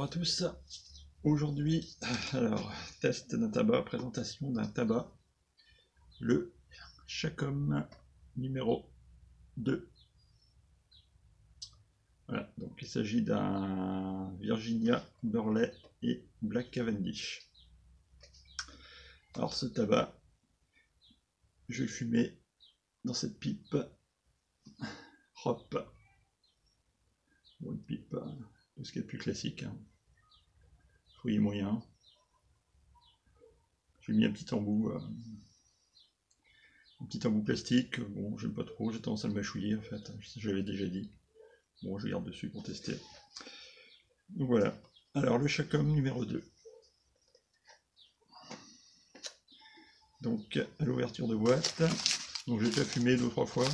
à tous. Aujourd'hui, test d'un tabac, présentation d'un tabac, le Chacom numéro 2. Voilà, donc il s'agit d'un Virginia, Burley et Black Cavendish. Alors ce tabac, je vais le fumer dans cette pipe Hop. Bon, une pipe de ce qui est le plus classique, hein. Fruits moyen. J'ai mis un petit embout plastique. Bon, j'aime pas trop, j'ai tendance à le mâchouiller en fait, je l'avais déjà dit. Bon, je garde dessus pour tester. Donc voilà. Alors le Chacom numéro 2. Donc à l'ouverture de boîte. Donc j'ai déjà fumé 2 ou 3 fois.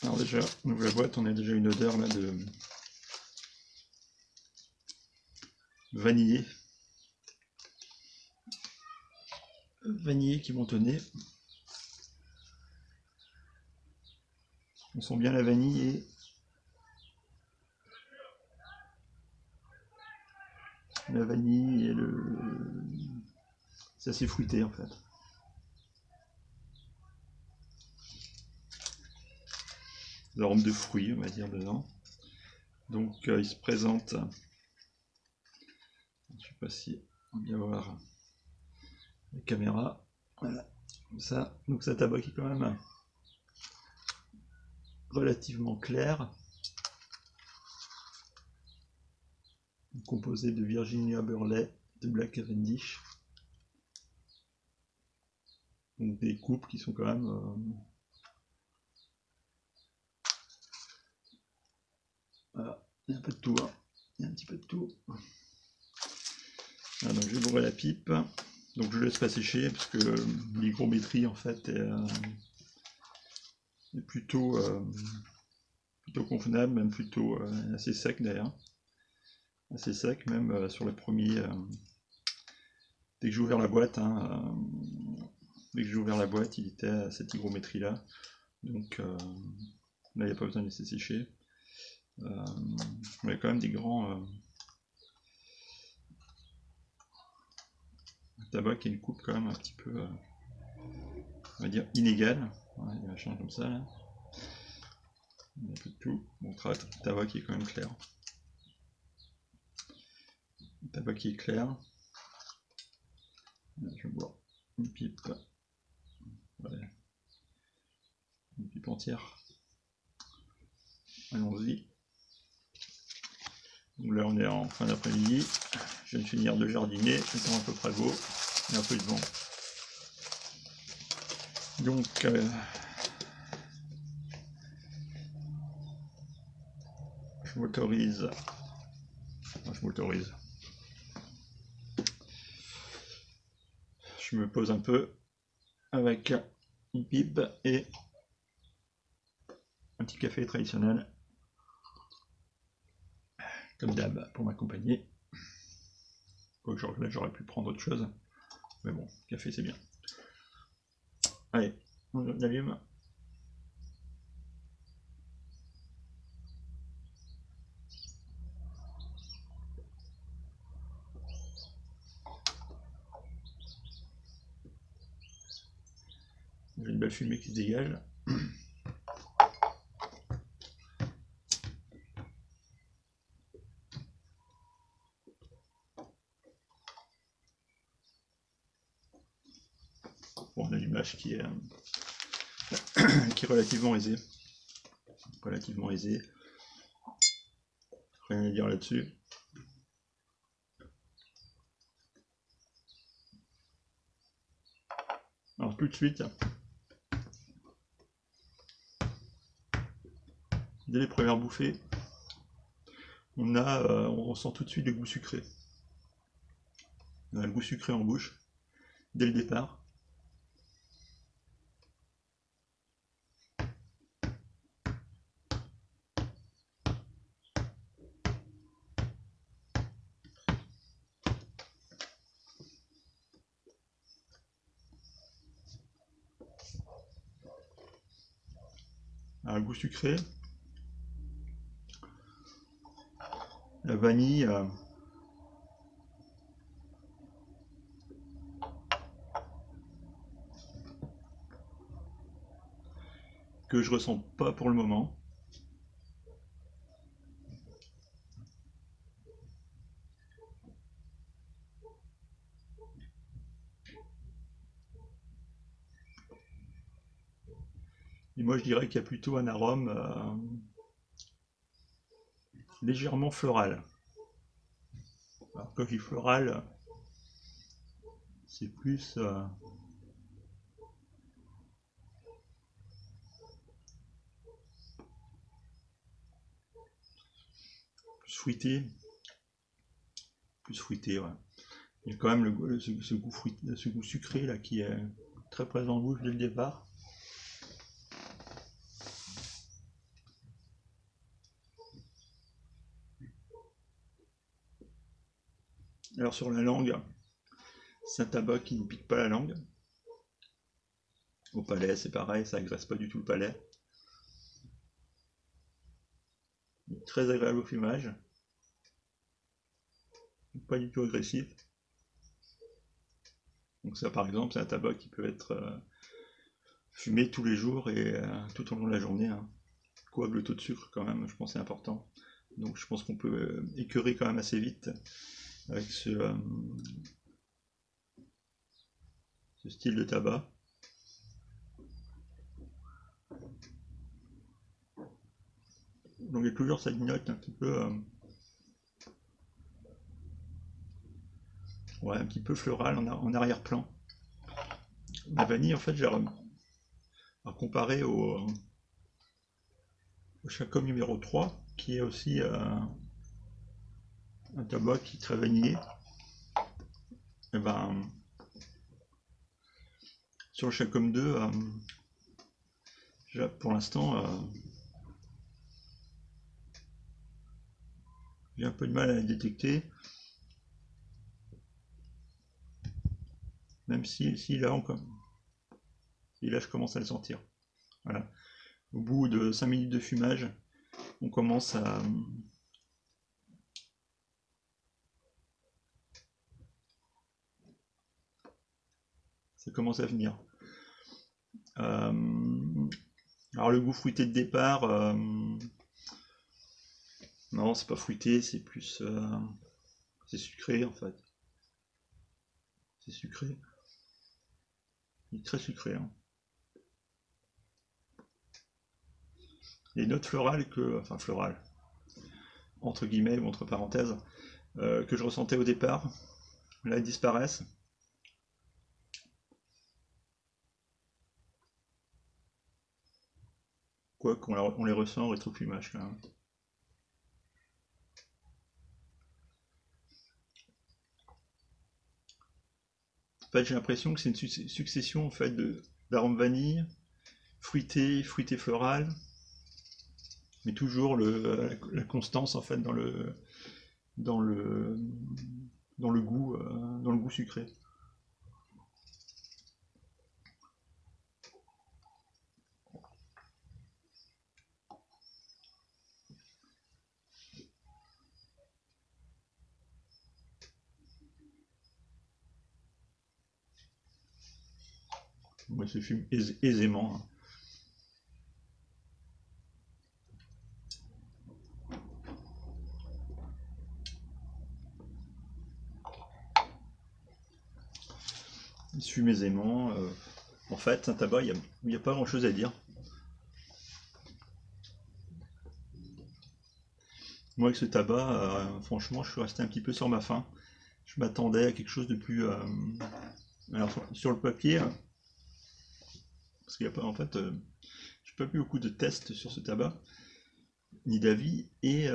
Alors déjà, on ouvre la boîte, on a déjà une odeur là de vanillé. Vanillé qui monte au nez. On sent bien la vanille et c'est assez fruité en fait. L'arôme de fruits, on va dire, dedans. Donc il se présente, je ne sais pas si on va bien voir la caméra, voilà, comme ça. Donc c'est un tabac qui est quand même relativement clair, composé de Virginia, Burley, de Black Cavendish. Donc des coupes qui sont quand même voilà, il y a un peu de tout, hein. Il y a un petit peu de tout. Voilà, donc je vais bourrer la pipe, donc je laisse pas sécher parce que l'hygrométrie en fait est plutôt convenable, même plutôt assez sec d'ailleurs, assez sec même sur le premier. Dès que j'ai ouvert la boîte, dès que j'ai ouvert la boîte, il était à cette hygrométrie là, donc là il n'y a pas besoin de laisser sécher. Il y a quand même des grands tabac qui a une coupe quand même un petit peu, on va dire, inégale. Ouais, il y a un machin comme ça là. Il y a un peu de tout. Bon, tabac qui est quand même clair. Tabac qui est clair. Là, je vais boire une pipe. Voilà. Une pipe entière. Allons-y. Donc là, on est en fin d'après-midi. Je viens de finir de jardiner. Le temps un peu près beau. Il y a un peu de vent. Donc, je m'autorise. Je me pose un peu avec une pipe et un petit café traditionnel, comme d'hab, pour m'accompagner. Quoique là j'aurais pu prendre autre chose, mais bon, café c'est bien. Allez, on allume. J'ai une belle fumée qui se dégage. Bon, un allumage qui est relativement aisé. Rien à dire là-dessus. Alors tout de suite, dès les premières bouffées, on ressent tout de suite le goût sucré. On a le goût sucré en bouche, dès le départ. Un goût sucré. la vanille, que je ressens pas pour le moment. Et moi je dirais qu'il y a plutôt un arôme légèrement floral. Alors quand je dis floral, c'est plus fruité. Plus fruité, ouais. Il y a quand même ce goût fruité, ce goût sucré là qui est très présent en bouche dès le départ. Alors sur la langue, c'est un tabac qui ne pique pas la langue. Au palais, c'est pareil, ça agresse pas du tout le palais. Très agréable au fumage. Pas du tout agressif. Donc ça par exemple, c'est un tabac qui peut être fumé tous les jours et tout au long de la journée. Hein. Quoique le taux de sucre quand même, je pense c'est important. Donc je pense qu'on peut écœurer quand même assez vite avec ce style de tabac. Donc il y a toujours cette note un petit peu ouais, un petit peu florale en arrière-plan. La vanille en fait j'ai comparé au Chacom numéro 3 qui est aussi un tabac qui est très vanillé. Et ben sur le Chacom 2 pour l'instant j'ai un peu de mal à la détecter. Même si là, là je commence à le sentir. Voilà. Au bout de 5 minutes de fumage, on commence à ça commence à venir. Alors le goût fruité de départ, non c'est pas fruité, c'est plus c'est sucré en fait. C'est sucré. Il est très sucré. Hein. Les notes florales enfin florales, entre guillemets ou entre parenthèses, que je ressentais au départ, là elles disparaissent. Quoi qu'on les ressent au rétrofumage quand même. En fait, j'ai l'impression que c'est une succession en fait d'arômes vanille, fruité floral, mais toujours la constance en fait dans le goût sucré. Moi, se fume aisément. Hein. Il se fume aisément. En fait, un tabac, il n'y a pas grand chose à dire. Moi, avec ce tabac, franchement, je suis resté un petit peu sur ma faim. Je m'attendais à quelque chose de plus. Alors, sur le papier, parce qu'il n'y a pas. En fait, j'ai pas vu beaucoup de tests sur ce tabac, ni d'avis. Et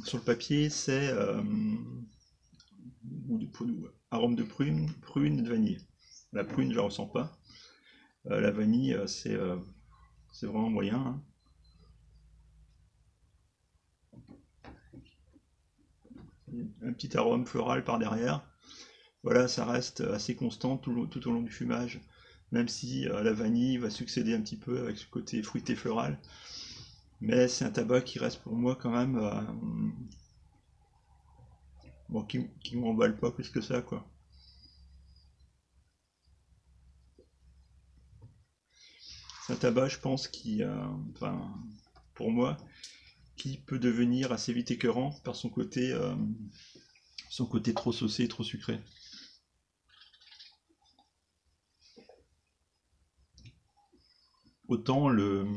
sur le papier, c'est arôme de prune et de vanille. La prune, je la ressens pas. La vanille, c'est vraiment moyen. Hein. Un petit arôme floral par derrière. Voilà, ça reste assez constant tout au long du fumage, même si la vanille va succéder un petit peu avec ce côté fruité floral. Mais c'est un tabac qui reste pour moi quand même bon, qui m'emballe pas plus que ça, quoi. C'est un tabac, je pense, qui, enfin, pour moi, qui peut devenir assez vite écœurant par son côté trop saucé, trop sucré. Autant le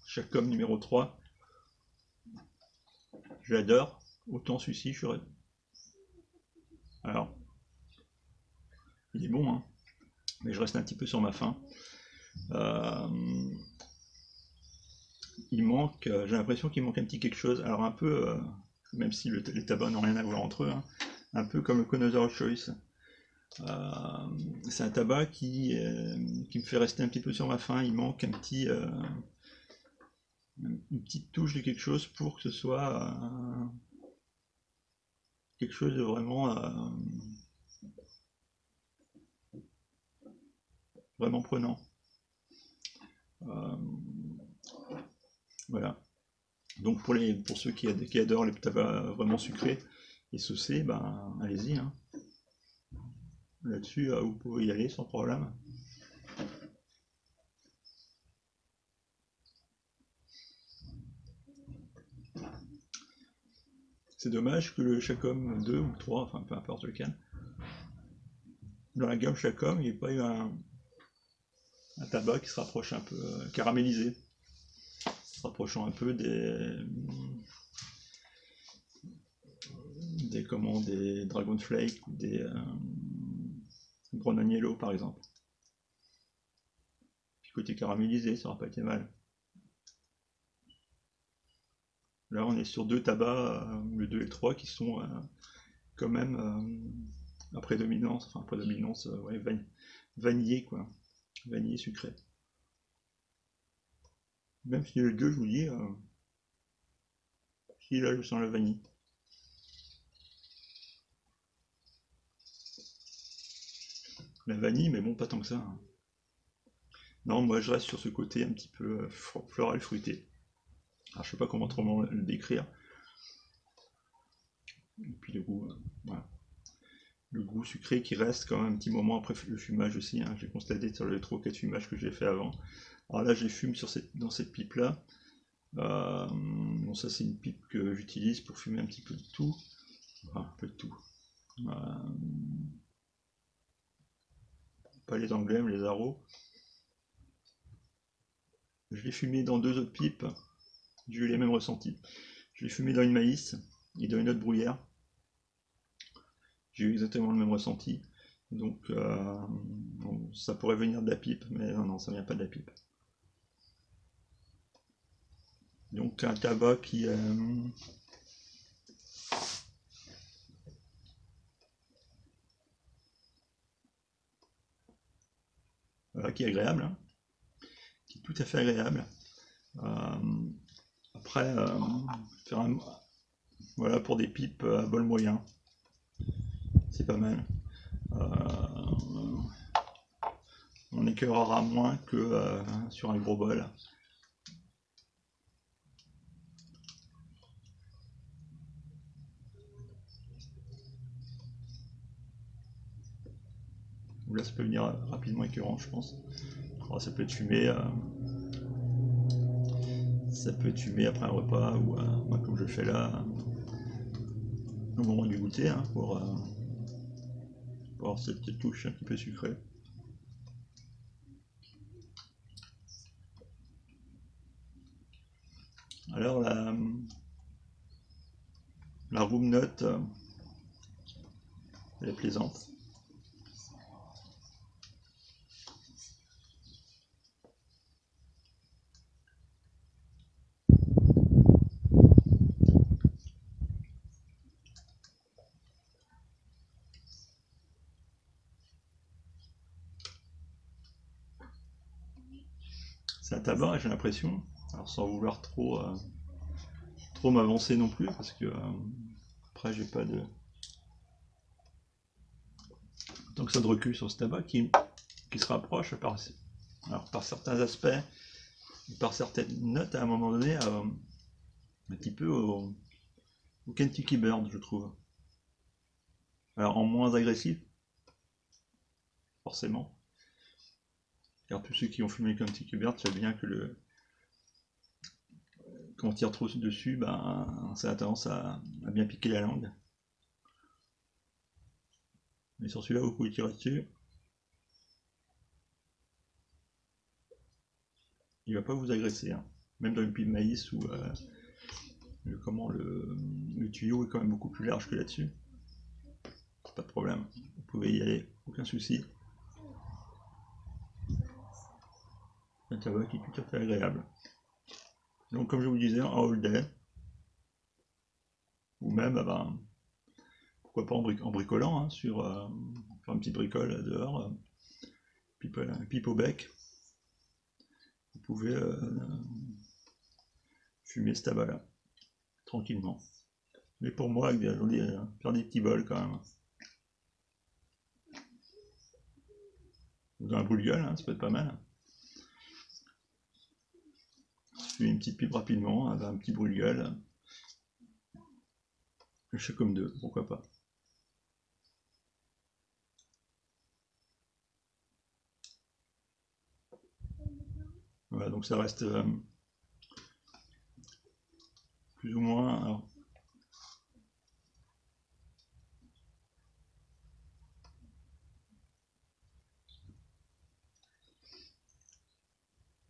Chacom numéro 3, j'adore, autant celui-ci, alors, il est bon, hein, mais je reste un petit peu sur ma faim. Il manque, j'ai l'impression qu'il manque un petit quelque chose. Alors un peu, même si les tabacs n'ont rien à voir entre eux, hein, un peu comme le Connoisseur Choice. C'est un tabac qui me fait rester un petit peu sur ma faim. Il manque une petite touche de quelque chose pour que ce soit quelque chose de vraiment prenant. Voilà. Donc pour ceux qui adorent les tabacs vraiment sucrés et saucés, ben allez-y, hein. Là-dessus, vous pouvez y aller sans problème. C'est dommage que le Chacom 2 ou 3, enfin peu importe lequel, dans la gamme Chacom, il n'y ait pas eu un tabac qui se rapproche un peu caramélisé, se rapprochant un peu des Dragon Flake ou des Brown Agnello par exemple. Puis côté caramélisé, ça n'aurait pas été mal. Là, on est sur deux tabacs, le 2 et le 3, qui sont quand même à prédominance, ouais, vanillé, quoi. Vanillé sucré. Même si le 2, je vous dis, si là, je sens la vanille. La vanille, mais bon, pas tant que ça, hein. Non, moi, je reste sur ce côté un petit peu floral fruité. Alors, je sais pas comment autrement le décrire. Et puis le goût, voilà. Le goût sucré qui reste quand même un petit moment après le fumage aussi, hein. J'ai constaté sur les 3 ou 4 fumages que j'ai fait avant. Alors là, je fume dans cette pipe là. Bon, ça c'est une pipe que j'utilise pour fumer un petit peu de tout. Enfin, un peu de tout. Pas les emblèmes, les arrows. Je l'ai fumé dans 2 autres pipes. J'ai eu les mêmes ressentis. Je l'ai fumé dans une maïs et dans une autre bruyère. J'ai eu exactement le même ressenti. Donc bon, ça pourrait venir de la pipe, mais non, ça vient pas de la pipe. Donc un tabac qui est agréable, hein, qui est tout à fait agréable. Après, voilà, pour des pipes à bol moyen, c'est pas mal. On écœurera moins que sur un gros bol. Là, ça peut venir rapidement écœurant, je pense. Alors, ça peut être fumé après un repas ou moi, comme je le fais là, au moment du goûter, hein, pour avoir cette petite touche un petit peu sucrée. Alors la room note, elle est plaisante. C'est un tabac, j'ai l'impression, alors sans vouloir trop m'avancer non plus, parce que après j'ai pas de tant que ça de recul sur ce tabac qui se rapproche par certains aspects, par certaines notes à un moment donné, un petit peu au Kentucky Bird, je trouve. Alors en moins agressif, forcément. Car tous ceux qui ont fumé comme Tiki Bird savent bien que quand on tire trop dessus, ben, ça a tendance à bien piquer la langue. Mais sur celui-là, vous pouvez tirer dessus. Il va pas vous agresser, hein. Même dans une pile de maïs où le tuyau est quand même beaucoup plus large que là-dessus. Pas de problème, vous pouvez y aller, aucun souci. Un tabac qui est tout à fait agréable. Donc comme je vous disais, en all day, ou même pourquoi pas en bricolant, hein, faire une petite bricole dehors, pipe au bec, vous pouvez fumer ce tabac là, tranquillement. Mais pour moi, faire des petits bols quand même. Dans un brûle-gueule, hein, ça peut être pas mal. Fumer une petite pipe rapidement, un petit brûle-gueule. Le Chacom 2, pourquoi pas. Voilà, donc ça reste plus ou moins. Alors,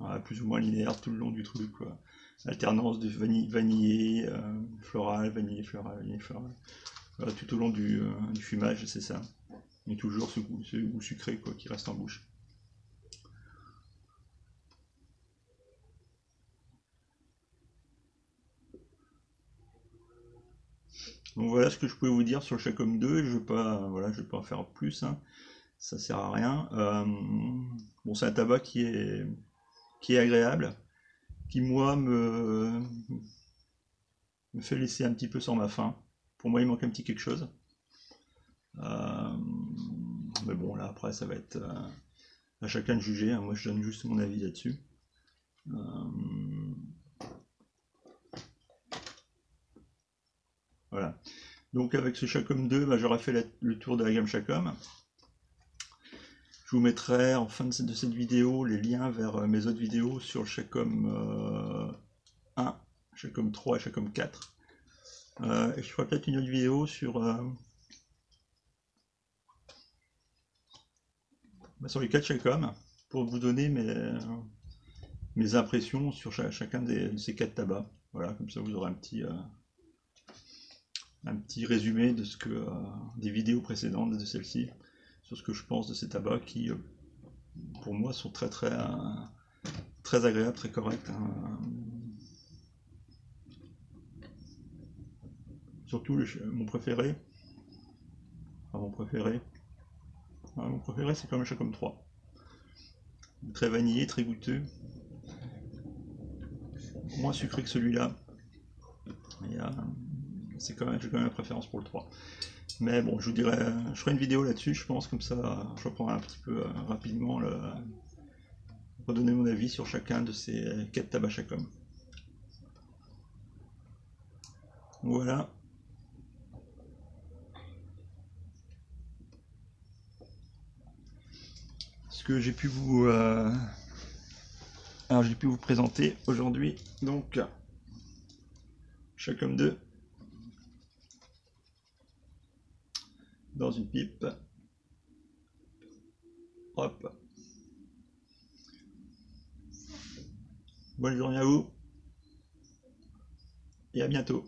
voilà, plus ou moins linéaire tout le long du truc, quoi. Alternance de vanillé, floral, vanillé, floral, vanillé, floral. Voilà, tout au long du fumage, c'est ça. Mais toujours ce goût sucré, quoi, qui reste en bouche. Donc voilà ce que je pouvais vous dire sur le Chacom 2. Je vais pas en faire plus, hein. Ça sert à rien. Bon, c'est un tabac qui est agréable, qui moi me fait laisser un petit peu sans ma faim. Pour moi, il manque un petit quelque chose. Euh, mais bon, là après, ça va être à chacun de juger, hein. Moi, je donne juste mon avis là-dessus. Voilà. Donc avec ce Chacom 2, j'aurai fait le tour de la gamme Chacom. Je vous mettrai en fin de cette vidéo les liens vers mes autres vidéos sur le Chacom 1, Chacom 3 et Chacom 4. Et je ferai peut-être une autre vidéo sur les 4 Chacom pour vous donner mes impressions sur chacun de ces 4 tabacs. Voilà, comme ça vous aurez un petit résumé de des vidéos précédentes de celle-ci, sur ce que je pense de ces tabacs qui, pour moi, sont très agréables, très corrects, hein. Surtout mon préféré, enfin, mon préféré c'est quand même Chacom 3. Très vanillé, très goûteux, moins sucré que celui-là. J'ai quand même la préférence pour le 3. Mais bon, je vous dirai, je ferai une vidéo là-dessus, je pense, comme ça, je reprendrai un petit peu rapidement redonner mon avis sur chacun de ces 4 tabacs Chacom. Voilà. Ce que j'ai pu j'ai pu vous présenter aujourd'hui, donc Chacom 2 dans une pipe. Hop. Bonne journée à vous et à bientôt.